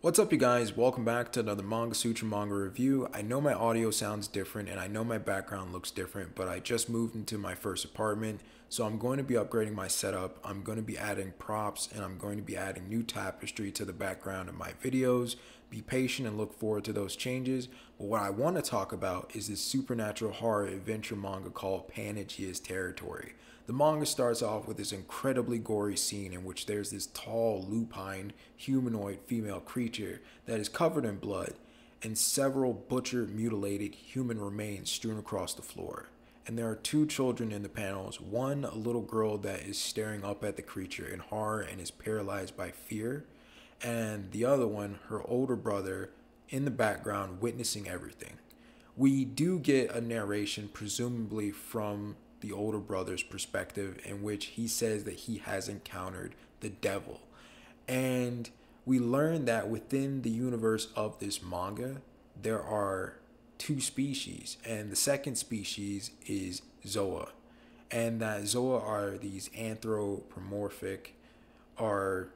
What's up, you guys? Welcome back to another Manga Sutra Manga review. I know my audio sounds different and I know my background looks different, but I just moved into my first apartment, so I'm going to be upgrading my setup. I'm going to be adding props and I'm going to be adding new tapestry to the background of my videos. Be patient and look forward to those changes. But what I want to talk about is this supernatural horror adventure manga called Panagia's Territory. The manga starts off with this incredibly gory scene in which there's this tall, lupine, humanoid female creature that is covered in blood and several butchered, mutilated human remains strewn across the floor. And there are two children in the panels, one a little girl that is staring up at the creature in horror and is paralyzed by fear, and the other one, her older brother, in the background witnessing everything. We do get a narration, presumably from the older brother's perspective, in which he says that he has encountered the devil. And we learn that within the universe of this manga, there are two species, and the second species is Zoa. And that Zoa are these anthropomorphic, are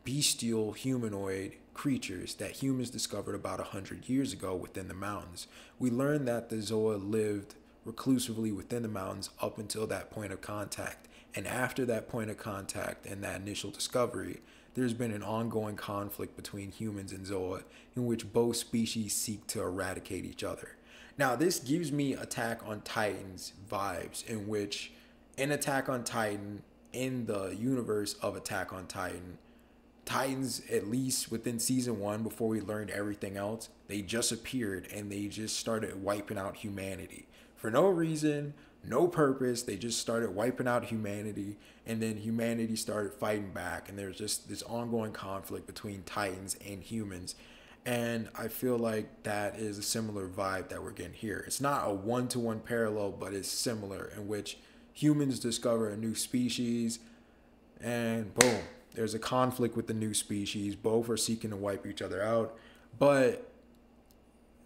bestial humanoid creatures that humans discovered about 100 years ago within the mountains. We learned that the Zoa lived reclusively within the mountains up until that point of contact. And after that point of contact and that initial discovery, there's been an ongoing conflict between humans and Zoa in which both species seek to eradicate each other. Now, this gives me Attack on Titan's vibes, in which in Attack on Titan, in the universe of Attack on Titan, Titans, at least within season 1, before we learned everything else, they just appeared and they just started wiping out humanity. For no reason, no purpose, they just started wiping out humanity, and then humanity started fighting back, and there's just this ongoing conflict between Titans and humans. And I feel like that is a similar vibe that we're getting here. It's not a one-to-one parallel, but it's similar, in which humans discover a new species, and boom, there's a conflict with the new species. Both are seeking to wipe each other out. But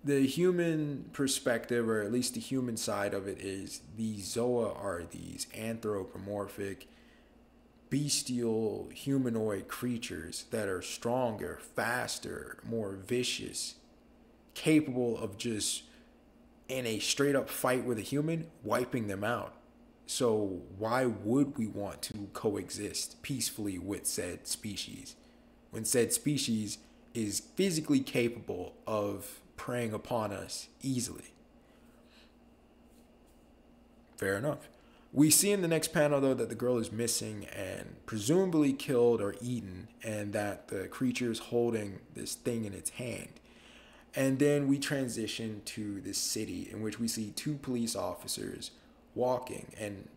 the human perspective, or at least the human side of it, is these Zoa are these anthropomorphic, bestial, humanoid creatures that are stronger, faster, more vicious, capable of just, in a straight up fight with a human, wiping them out. So why would we want to coexist peacefully with said species when said species is physically capable of preying upon us easily? Fair enough. We see in the next panel, though, that the girl is missing and presumably killed or eaten, and that the creature is holding this thing in its hand. And then we transition to this city in which we see two police officers walking and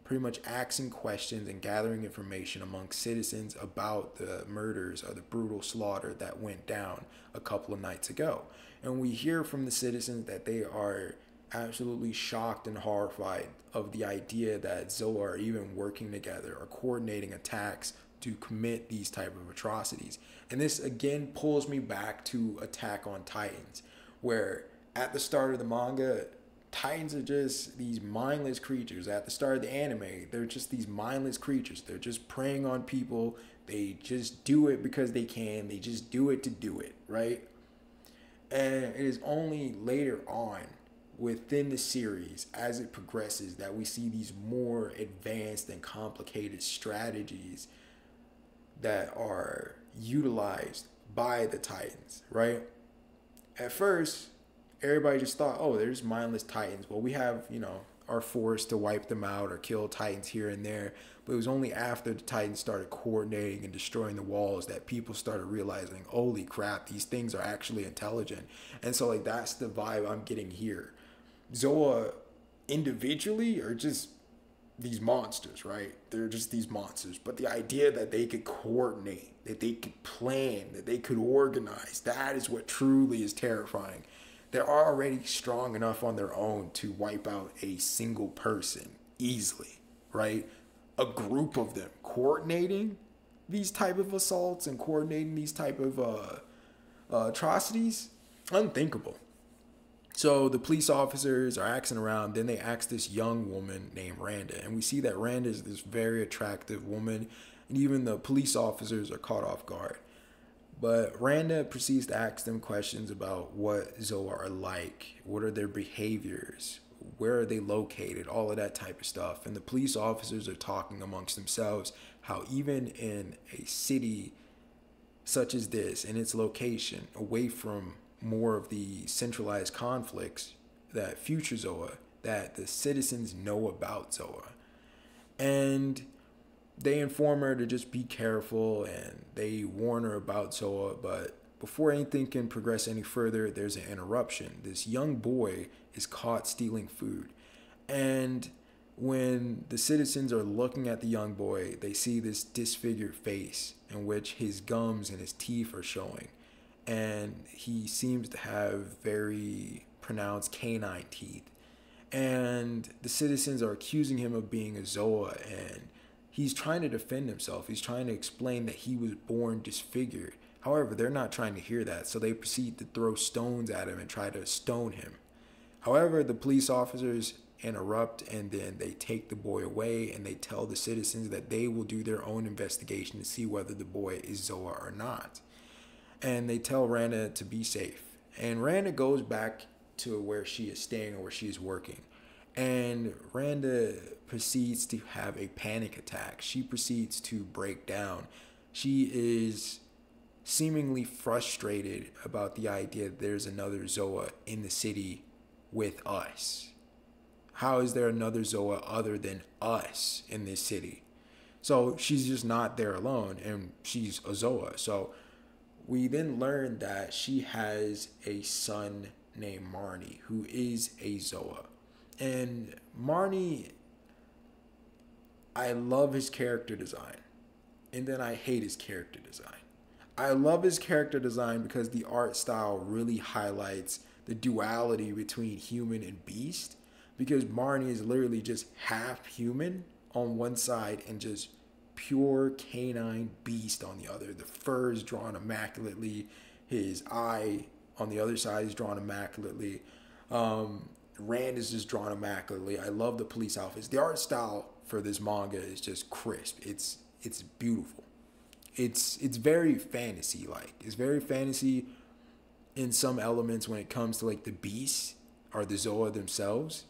pretty much asking questions and gathering information among citizens about the murders or the brutal slaughter that went down a couple of nights ago. And we hear from the citizens that they are absolutely shocked and horrified of the idea that Zoa are even working together or coordinating attacks to commit these type of atrocities. And this again pulls me back to Attack on Titans, where at the start of the manga, Titans are just these mindless creatures. At the start of the anime, they're just these mindless creatures. They're just preying on people. They just do it because they can. They just do it to do it, right? And it is only later on within the series, as it progresses, that we see these more advanced and complicated strategies that are utilized by the Titans, right? At first, everybody just thought, oh, there's mindless Titans. Well, we have, our force to wipe them out or kill Titans here and there. But it was only after the Titans started coordinating and destroying the walls that people started realizing, holy crap, these things are actually intelligent. And so, that's the vibe I'm getting here. Zoa individually are just these monsters, right? They're just these monsters. But the idea that they could coordinate, that they could plan, that they could organize, that is what truly is terrifying. They're already strong enough on their own to wipe out a single person easily, right? A group of them coordinating these type of assaults and coordinating these type of atrocities, unthinkable. So the police officers are asking around. Then they ask this young woman named Randa. And we see that Randa is this very attractive woman. And even the police officers are caught off guard. But Randa proceeds to ask them questions about what Zoa are like, what are their behaviors, where are they located, all of that type of stuff. And the police officers are talking amongst themselves how even in a city such as this, in its location, away from more of the centralized conflicts that future Zoa, that the citizens know about Zoa. And they inform her to just be careful and they warn her about Zoa, but before anything can progress any further, there's an interruption. This young boy is caught stealing food. And when the citizens are looking at the young boy, they see this disfigured face in which his gums and his teeth are showing. And he seems to have very pronounced canine teeth. And the citizens are accusing him of being a Zoa, and he's trying to defend himself. He's trying to explain that he was born disfigured. However, they're not trying to hear that, so they proceed to throw stones at him and try to stone him. However, the police officers interrupt, and then they take the boy away, and they tell the citizens that they will do their own investigation to see whether the boy is Zoa or not. And they tell Randa to be safe. And Randa goes back to where she is staying or where she is working. And Randa proceeds to have a panic attack. She proceeds to break down. She is seemingly frustrated about the idea that there's another Zoa in the city with us. How is there another Zoa other than us in this city? So she's just not there alone, and she's a Zoa. So we then learn that she has a son named Marnie, who is a Zoa. And Marnie, I love his character design, and then I hate his character design. I love his character design because the art style really highlights the duality between human and beast, because Marnie is literally just half human on one side and just pure canine beast on the other. The fur is drawn immaculately. His eye on the other side is drawn immaculately. Rand is just drawn immaculately. I love the police outfits. The art style for this manga is just crisp. It's beautiful. It's very fantasy like. It's very fantasy in some elements when it comes to like the beasts or the Zoa themselves.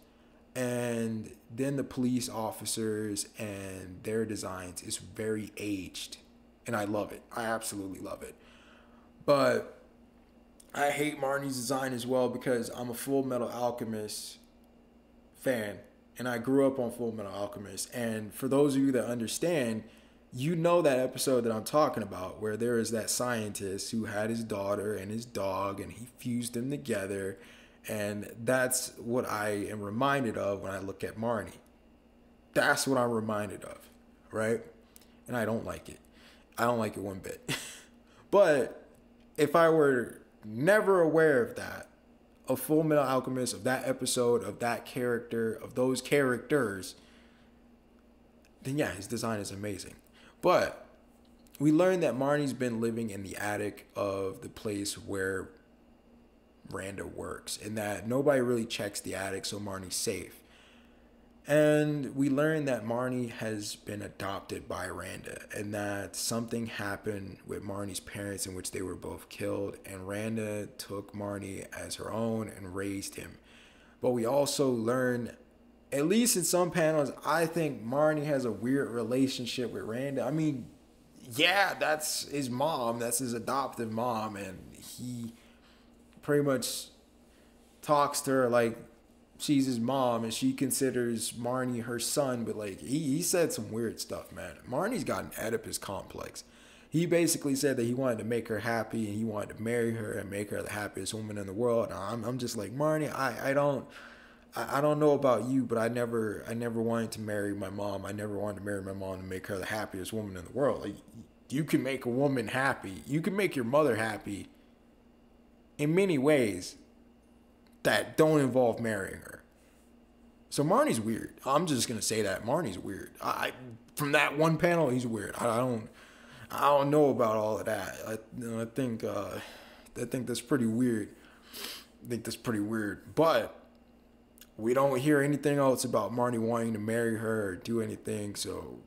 And then the police officers and their designs is very aged. And I love it. I absolutely love it. But I hate Marnie's design as well because I'm a Full Metal Alchemist fan. And I grew up on Full Metal Alchemist. And for those of you that understand, you know that episode that I'm talking about where there is that scientist who had his daughter and his dog and he fused them together. And that's what I am reminded of when I look at Marnie. That's what I'm reminded of, right? And I don't like it. I don't like it one bit. But if I were never aware of that, of Full Metal Alchemist, of that episode, of that character, of those characters, then yeah, his design is amazing. But we learned that Marnie's been living in the attic of the place where Randa works, and that nobody really checks the attic, so Marnie's safe. And we learned that Marnie has been adopted by Randa, and that something happened with Marnie's parents in which they were both killed, and Randa took Marnie as her own and raised him. But we also learned, at least in some panels, I think Marnie has a weird relationship with Randa. I mean, yeah, that's his mom, that's his adoptive mom, and he pretty much talks to her like she's his mom, and she considers Marnie her son. But like he said some weird stuff, man. Marnie's got an Oedipus complex. He basically said that he wanted to make her happy and he wanted to marry her and make her the happiest woman in the world. And I'm just like, Marnie, I don't know about you, but I never wanted to marry my mom. I never wanted to marry my mom to make her the happiest woman in the world. Like, you can make a woman happy. You can make your mother happy in many ways that don't involve marrying her. So Marnie's weird. I'm just gonna say that Marnie's weird. From that one panel, he's weird. I don't know about all of that. I think that's pretty weird. But we don't hear anything else about Marnie wanting to marry her or do anything. So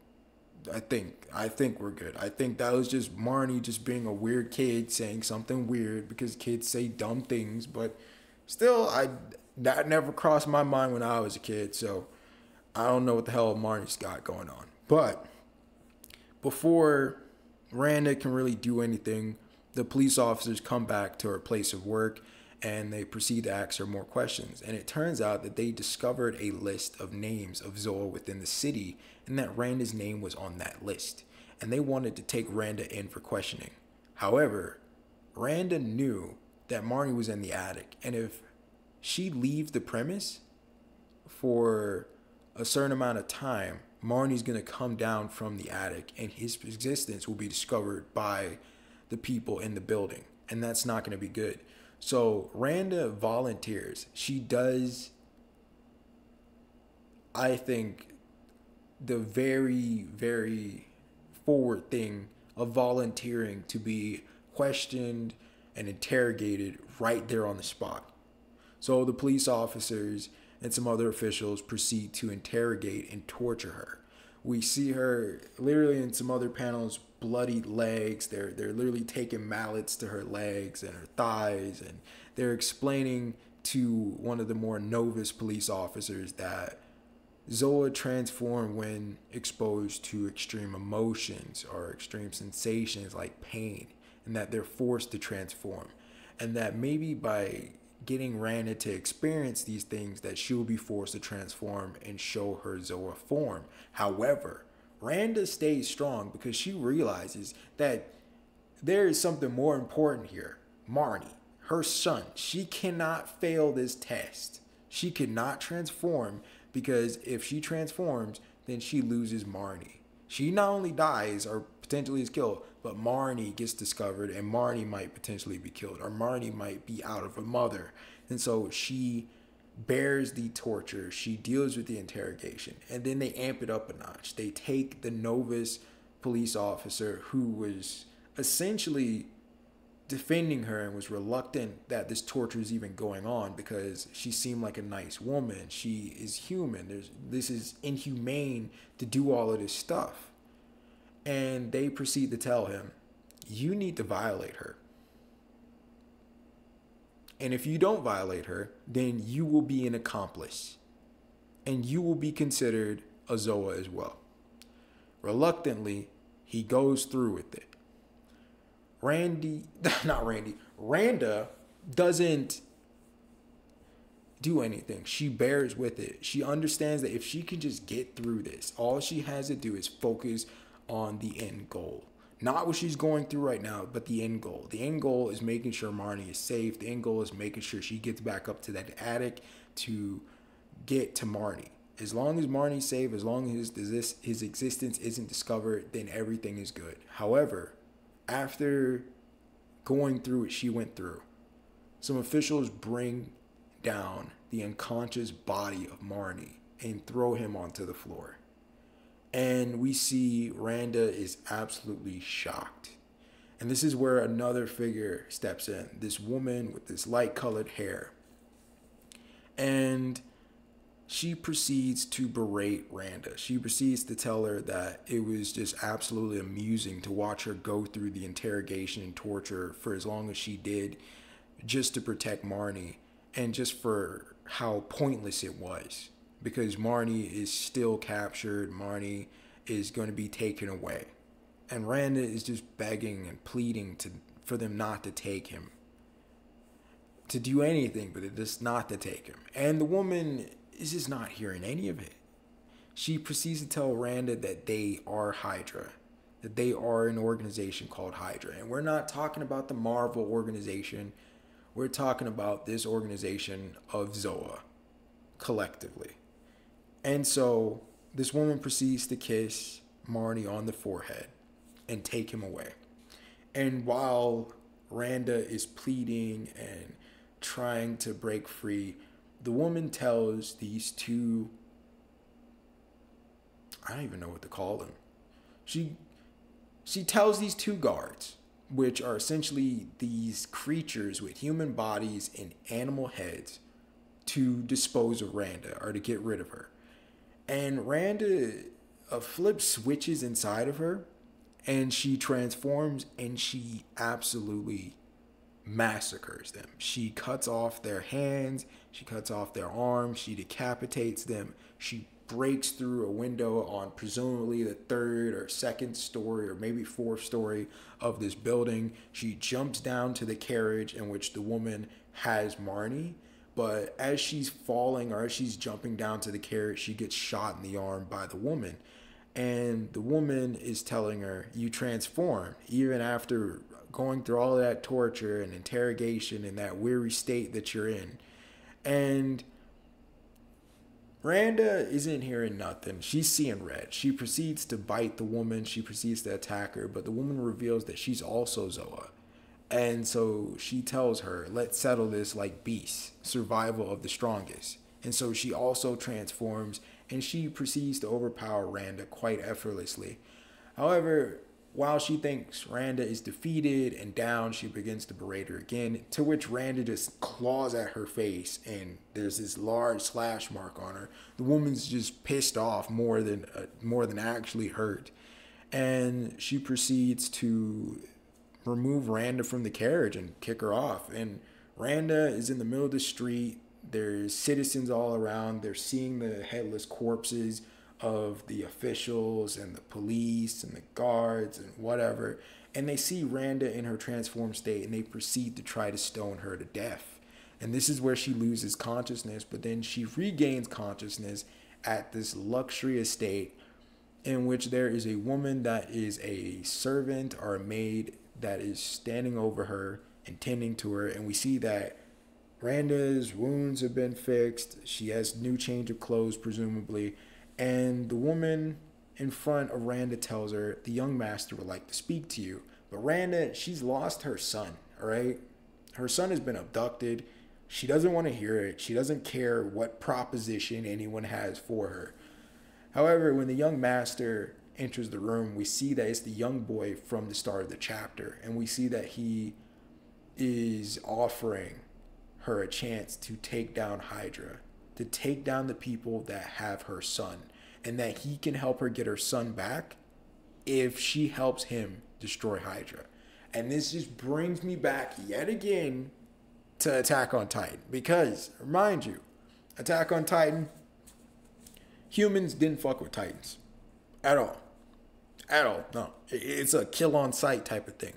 I think we're good. I think that was just Marnie just being a weird kid saying something weird because kids say dumb things, but still I that never crossed my mind when I was a kid, so I don't know what the hell Marnie's got going on. But before Randa can really do anything, the police officers come back to her place of work and they proceed to ask her more questions. And it turns out that they discovered a list of names of Zoa within the city and that Randa's name was on that list. And they wanted to take Randa in for questioning. However, Randa knew that Marnie was in the attic, and if she leaves the premise for a certain amount of time, Marnie's going to come down from the attic and his existence will be discovered by the people in the building. And that's not going to be good. So Randa volunteers. She does, I think, the very, very forward thing of volunteering to be questioned and interrogated right there on the spot. So the police officers and some other officials proceed to interrogate and torture her. We see her literally in some other panels, bloodied legs. They're literally taking mallets to her legs and her thighs, and they're explaining to one of the more novice police officers that Zoa transform when exposed to extreme emotions or extreme sensations like pain, and that they're forced to transform, and that maybe by getting Randa to experience these things that she will be forced to transform and show her Zoa form. However, Randa stays strong because she realizes that there is something more important here. Marnie, her son, she cannot fail this test. She cannot transform because if she transforms, then she loses Marnie. She not only dies or potentially is killed, but Marnie gets discovered and Marnie might potentially be killed, or Marnie might be out of a mother. And so she bears the torture, she deals with the interrogation, and then they amp it up a notch. They take the novice police officer who was essentially defending her and was reluctant that this torture is even going on because she seemed like a nice woman. She is human. This is inhumane to do all of this stuff. And they proceed to tell him, you need to violate her. And if you don't violate her, then you will be an accomplice. And you will be considered a Zoa as well. Reluctantly, he goes through with it. Randa doesn't do anything. She bears with it. She understands that if she can just get through this, all she has to do is focus on the end goal. Not what she's going through right now, but the end goal. The end goal is making sure Marnie is safe. The end goal is making sure she gets back up to that attic to get to Marnie. As long as Marnie's safe, as long as his existence isn't discovered, then everything is good. However, after going through what she went through, some officials bring down the unconscious body of Marnie and throw him onto the floor. And we see Randa is absolutely shocked. And this is where another figure steps in. This woman with this light-colored hair. And she proceeds to berate Randa. She proceeds to tell her that it was just absolutely amusing to watch her go through the interrogation and torture for as long as she did just to protect Marnie, and just for how pointless it was. Because Marnie is still captured. Marnie is going to be taken away. And Randa is just begging and pleading for them not to take him. To do anything, but it is not to take him. And the woman is just not hearing any of it. She proceeds to tell Randa that they are Hydra. That they are an organization called Hydra. And we're not talking about the Marvel organization. We're talking about this organization of Zoa collectively. And so this woman proceeds to kiss Marnie on the forehead and take him away. And while Randa is pleading and trying to break free, the woman tells these two, I don't even know what to call them. She tells these two guards, which are essentially these creatures with human bodies and animal heads, to dispose of Randa or to get rid of her. And Randa a flip switches inside of her, and she transforms, and she absolutely massacres them. She cuts off their hands, she cuts off their arms, she decapitates them, she breaks through a window on presumably the third or second story or maybe fourth story of this building. She jumps down to the carriage in which the woman has Marnie, but as she's falling or as she's jumping down to the carriage, she gets shot in the arm by the woman. And the woman is telling her, you transform, even after going through all of that torture and interrogation in that weary state that you're in. And Randa isn't hearing nothing. She's seeing red. She proceeds to bite the woman. She proceeds to attack her, but the woman reveals that she's also Zoa. And so she tells her, let's settle this like beasts, survival of the strongest. And so she also transforms, and she proceeds to overpower Randa quite effortlessly. However, while she thinks Randa is defeated and down, she begins to berate her again, to which Randa just claws at her face, and there's this large slash mark on her. The woman's just pissed off more than actually hurt. And she proceeds to remove Randa from the carriage and kick her off. And Randa is in the middle of the street. There's citizens all around. They're seeing the headless corpses of the officials and the police and the guards and whatever. And they see Randa in her transformed state, and they proceed to try to stone her to death. And this is where she loses consciousness, but then she regains consciousness at this luxury estate in which there is a woman that is a servant or a maid that is standing over her and tending to her. And we see that Randa's wounds have been fixed. She has new change of clothes, presumably. And the woman in front of Randa tells her, the young master would like to speak to you. But Randa, she's lost her son, all right? Her son has been abducted. She doesn't want to hear it. She doesn't care what proposition anyone has for her. However, when the young master enters the room, we see that it's the young boy from the start of the chapter. And we see that he is offering her a chance to take down Hydra, to take down the people that have her son, and that he can help her get her son back if she helps him destroy Hydra. And this just brings me back yet again to Attack on Titan, because, remind you, Attack on Titan, humans didn't fuck with Titans at all. At all. No. It's a kill on sight type of thing.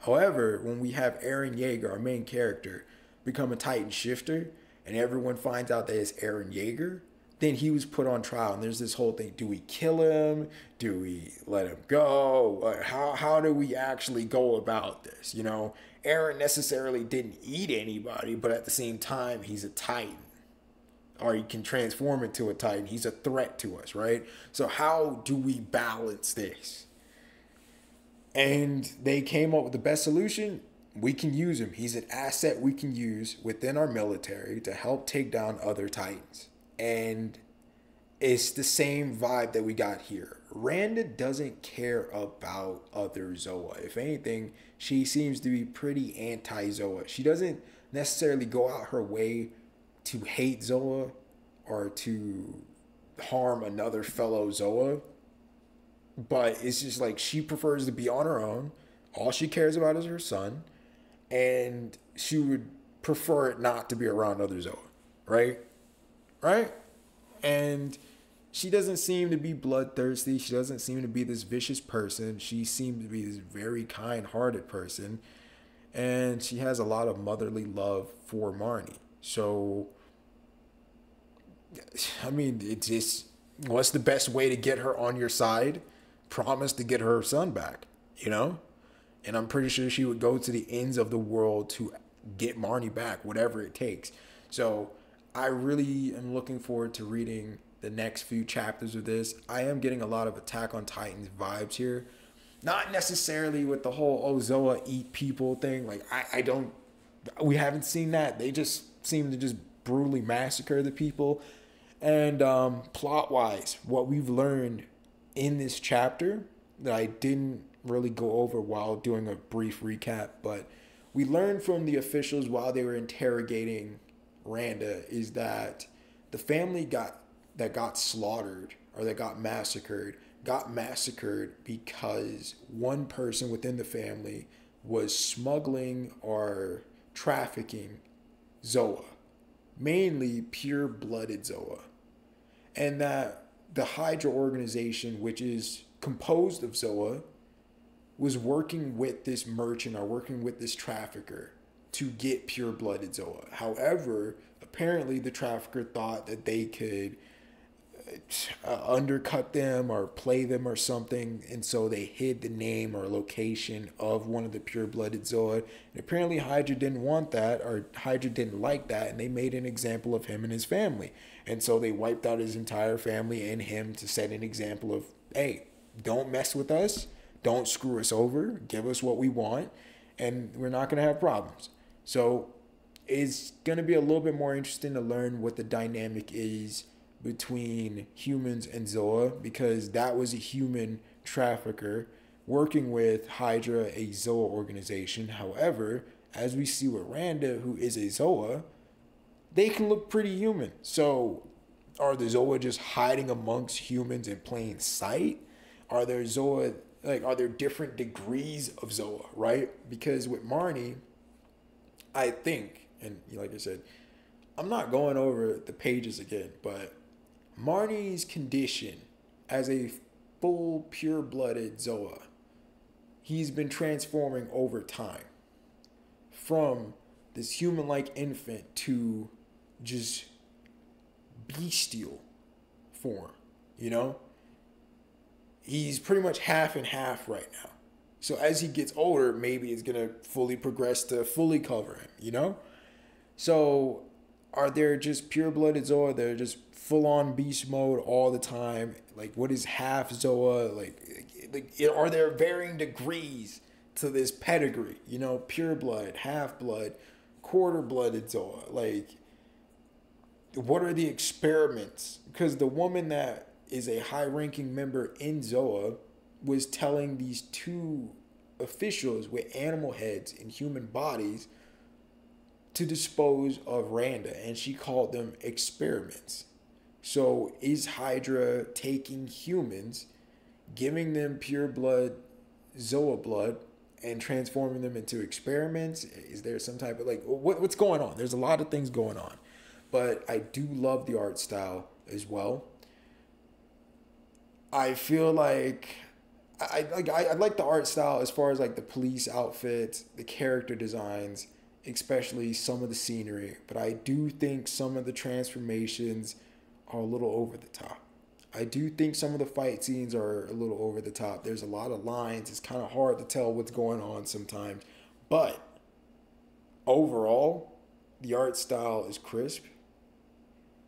However, when we have Eren Yeager, our main character, become a Titan shifter, and everyone finds out that it's Eren Yeager, then he was put on trial. And there's this whole thing. Do we kill him? Do we let him go? How do we actually go about this? You know, Eren necessarily didn't eat anybody, but at the same time, he's a Titan. Or he can transform into a Titan. He's a threat to us, right? So how do we balance this? And they came up with the best solution. We can use him. He's an asset we can use within our military to help take down other Titans. And it's the same vibe that we got here. Randa doesn't care about other Zoa. If anything, she seems to be pretty anti-Zoa. She doesn't necessarily go out her way to hate Zoa or to harm another fellow Zoa. But it's just like she prefers to be on her own. All she cares about is her son. And she would prefer it not to be around other Zoa. Right? Right? And she doesn't seem to be bloodthirsty. She doesn't seem to be this vicious person. She seems to be this very kind-hearted person. And she has a lot of motherly love for Marnie. So, I mean, it's just, what's the best way to get her on your side? Promise to get her son back, you know? And I'm pretty sure she would go to the ends of the world to get Marnie back, whatever it takes. So I really am looking forward to reading the next few chapters of this. I am getting a lot of Attack on Titans vibes here. Not necessarily with the whole, oh, Zoa eat people thing. Like, we haven't seen that. They just seem to just brutally massacre the people. And plot-wise, what we've learned in this chapter that I didn't really go over while doing a brief recap, but we learned from the officials while they were interrogating Randa is that the family that got slaughtered or that got massacred got massacred because one person within the family was smuggling or trafficking Zoa, mainly pure-blooded Zoa. And that the Hydra organization, which is composed of Zoa, was working with this merchant or working with this trafficker to get pure-blooded Zoa. However, apparently the trafficker thought that they could undercut them or play them or something, and so they hid the name or location of one of the pure-blooded Zoa. And apparently Hydra didn't want that, or Hydra didn't like that, and they made an example of him and his family. And so they wiped out his entire family and him to set an example of, hey, don't mess with us, don't screw us over, give us what we want, and we're not going to have problems. So it's going to be a little bit more interesting to learn what the dynamic is between humans and Zoa, because that was a human trafficker working with Hydra, a Zoa organization. However, as we see with Randa, who is a Zoa, they can look pretty human. So are the Zoa just hiding amongst humans in plain sight? Are there Zoa, are there different degrees of Zoa, right? Because with Marnie, I think, and like I said, I'm not going over the pages again, but Marnie's condition as a full pure-blooded Zoa, he's been transforming over time from this human-like infant to just bestial form, He's pretty much half and half right now. So as he gets older, maybe it's going to fully progress to fully cover him, So are there just pure-blooded Zoa? They're just full-on beast mode all the time? Like, what is half Zoa? Are there varying degrees to this pedigree? Pure blood, half blood, quarter-blooded Zoa. What are the experiments? Because the woman that is a high-ranking member in Zoa was telling these two officials with animal heads and human bodies to dispose of Randa, and she called them experiments. So is Hydra taking humans, giving them pure blood, Zoa blood, and transforming them into experiments? Is there some type of what's going on? There's a lot of things going on, but I do love the art style as well. I feel like I like the art style as far as the police outfits, the character designs, especially some of the scenery, but I do think some of the transformations are a little over the top. I do think some of the fight scenes are a little over the top. There's a lot of lines. It's kind of hard to tell what's going on sometimes. But overall, the art style is crisp.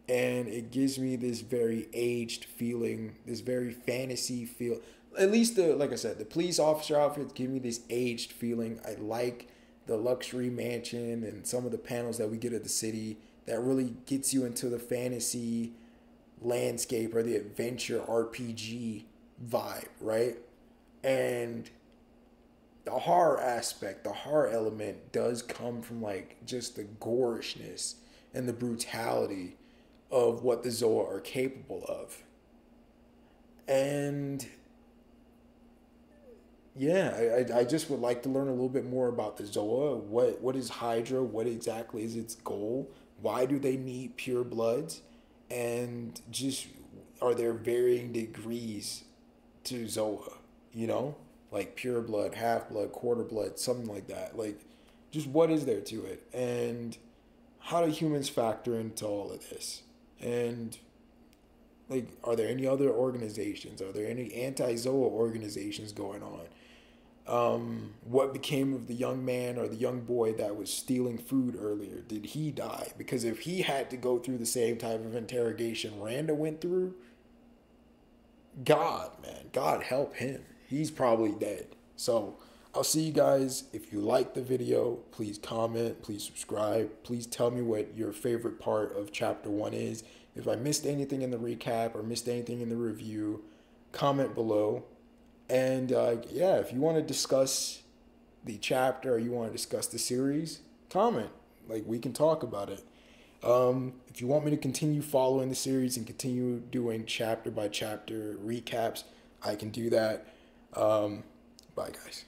And it gives me this very aged feeling, this very fantasy feel. At least, like I said, the police officer outfits give me this aged feeling. I like the luxury mansion and some of the panels that we get at the city that really gets you into the fantasy landscape or the adventure RPG vibe, right? And the horror aspect, the horror element does come from just the gorishness and the brutality of what the Zoa are capable of. And yeah, I just would like to learn a little bit more about the Zoa. What is Hydra? What exactly is its goal? Why do they need pure bloods? And just, are there varying degrees to Zoa? Pure blood, half blood, quarter blood, something like that. Just what is there to it? And how do humans factor into all of this? And are there any other organizations? Are there any anti-Zoa organizations going on? What became of the young man or the young boy that was stealing food earlier? Did he die? Because if he had to go through the same type of interrogation Randa went through, God help him. He's probably dead. So I'll see you guys. If you like the video, please comment, please subscribe. Please tell me what your favorite part of chapter 1 is. If I missed anything in the recap or missed anything in the review, comment below. And if you want to discuss the chapter or you want to discuss the series, comment. We can talk about it. If you want me to continue following the series and continue doing chapter by chapter recaps, I can do that. Bye, guys.